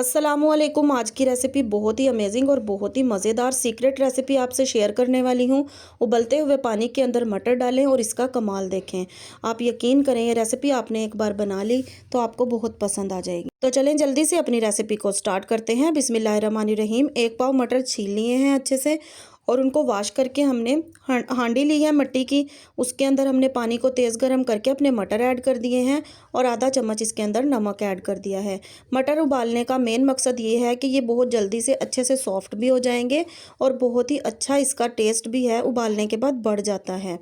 अस्सलामुअलैकुम। आज की रेसिपी बहुत ही अमेजिंग और बहुत ही मज़ेदार सीक्रेट रेसिपी आपसे शेयर करने वाली हूँ। उबलते हुए पानी के अंदर मटर डालें और इसका कमाल देखें। आप यकीन करें, ये रेसिपी आपने एक बार बना ली तो आपको बहुत पसंद आ जाएगी। तो चलें जल्दी से अपनी रेसिपी को स्टार्ट करते हैं। बिस्मिल्लाहिर्रहमानिर्रहीम। 1 पाव मटर छील लिए हैं अच्छे से और उनको वॉश करके हमने हांडी ली है मिट्टी की। उसके अंदर हमने पानी को तेज़ गरम करके अपने मटर ऐड कर दिए हैं और आधा चम्मच इसके अंदर नमक ऐड कर दिया है। मटर उबालने का मेन मकसद ये है कि ये बहुत जल्दी से अच्छे से सॉफ्ट भी हो जाएंगे और बहुत ही अच्छा इसका टेस्ट भी है, उबालने के बाद बढ़ जाता है।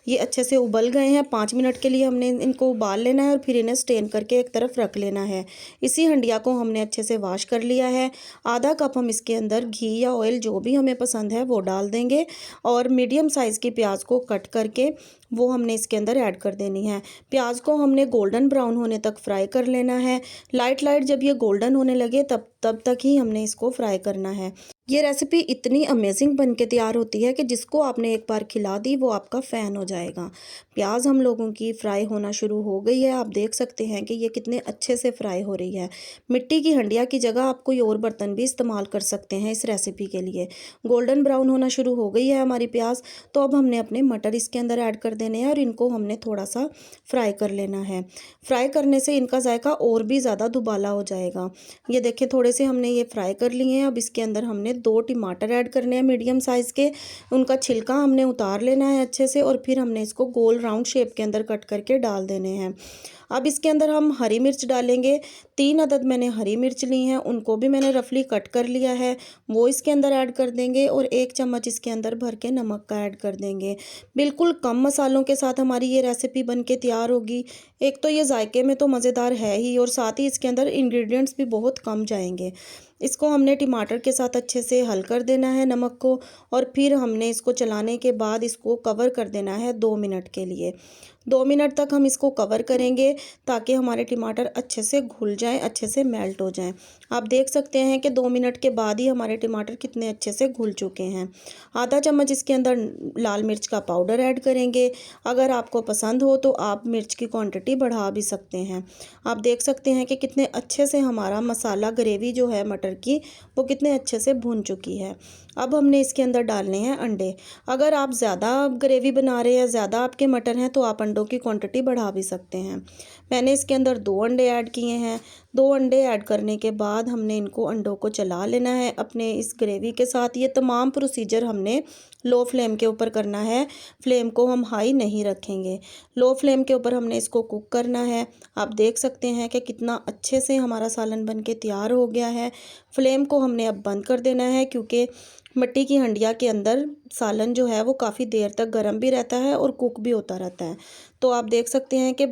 ये अच्छे से उबल गए हैं। 5 मिनट के लिए हमने इनको उबाल लेना है और फिर इन्हें स्टेन करके एक तरफ रख लेना है। इसी हंडिया को हमने अच्छे से वॉश कर लिया है। आधा कप हम इसके अंदर घी या ऑयल जो भी हमें पसंद है वो डाल देंगे और मीडियम साइज़ की प्याज को कट करके वो हमने इसके अंदर ऐड कर देनी है। प्याज को हमने गोल्डन ब्राउन होने तक फ्राई कर लेना है। लाइट जब ये गोल्डन होने लगे तब तक ही हमने इसको फ्राई करना है। ये रेसिपी इतनी अमेजिंग बन के तैयार होती है कि जिसको आपने एक बार खिला दी वो आपका फ़ैन हो जाएगा। प्याज हम लोगों की फ्राई होना शुरू हो गई है। आप देख सकते हैं कि ये कितने अच्छे से फ्राई हो रही है। मिट्टी की हंडिया की जगह आप कोई और बर्तन भी इस्तेमाल कर सकते हैं इस रेसिपी के लिए। गोल्डन ब्राउन होना शुरू हो गई है हमारी प्याज, तो अब हमने अपने मटर इसके अंदर ऐड कर देने हैं और इनको हमने थोड़ा सा फ्राई कर लेना है। फ्राई करने से इनका जायका और भी ज़्यादा दुबाला हो जाएगा। ये देखिए, थोड़े से हमने ये फ्राई कर लिए हैं। अब इसके अंदर हमने 2 टमाटर ऐड करने हैं मीडियम साइज़ के। उनका छिलका हमने उतार लेना है अच्छे से और फिर हमने इसको गोल राउंड शेप के अंदर कट करके डाल देने हैं। अब इसके अंदर हम हरी मिर्च डालेंगे। 3 अदद मैंने हरी मिर्च ली हैं, उनको भी मैंने रफली कट कर लिया है, वो इसके अंदर ऐड कर देंगे और 1 चम्मच इसके अंदर भर के नमक का ऐड कर देंगे। बिल्कुल कम मसालों के साथ हमारी ये रेसिपी बन के तैयार होगी। एक तो ये जायके में तो मज़ेदार है ही और साथ ही इसके अंदर इंग्रेडिएंट्स भी बहुत कम जाएंगे। इसको हमने टमाटर के साथ अच्छे से हल कर देना है नमक को और फिर हमने इसको चलाने के बाद इसको कवर कर देना है 2 मिनट के लिए। 2 मिनट तक हम इसको कवर करेंगे ताकि हमारे टमाटर अच्छे से घुल जाएं, अच्छे से मेल्ट हो जाएं। आप देख सकते हैं कि 2 मिनट के बाद ही हमारे टमाटर कितने अच्छे से घुल चुके हैं। आधा चम्मच इसके अंदर लाल मिर्च का पाउडर ऐड करेंगे। अगर आपको पसंद हो तो आप मिर्च की क्वांटिटी बढ़ा भी सकते हैं। आप देख सकते हैं कि कितने अच्छे से हमारा मसाला ग्रेवी जो है मटर की वो कितने अच्छे से भुन चुकी है। अब हमने इसके अंदर डालने हैं अंडे। अगर आप ज़्यादा ग्रेवी बना रहे हैं, ज़्यादा आपके मटर हैं, तो आप अंडों की क्वांटिटी बढ़ा भी सकते हैं। मैंने इसके अंदर 2 अंडे ऐड किए हैं। 2 अंडे ऐड करने के बाद हमने इनको अंडों को चला लेना है अपने इस ग्रेवी के साथ। ये तमाम प्रोसीजर हमने लो फ्लेम के ऊपर करना है। फ्लेम को हम हाई नहीं रखेंगे, लो फ्लेम के ऊपर हमने इसको कुक करना है। आप देख सकते हैं कि कितना अच्छे से हमारा सालन बन के तैयार हो गया है। फ्लेम को हमने अब बंद कर देना है क्योंकि मिट्टी की हंडिया के अंदर सालन जो है वो काफ़ी देर तक गर्म भी रहता है और कुक भी होता रहता है। तो आप देख सकते हैं कि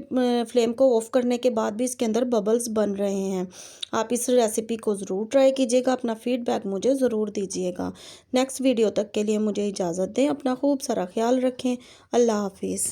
फ्लेम को ऑफ़ करने के बाद भी इसके अंदर बबल्स बन रहे हैं। आप इस रेसिपी को ज़रूर ट्राई कीजिएगा। अपना फीडबैक मुझे ज़रूर दीजिएगा। नेक्स्ट वीडियो तक के लिए मुझे इजाज़त दें। अपना खूब सारा ख्याल रखें। अल्लाह हाफिज़।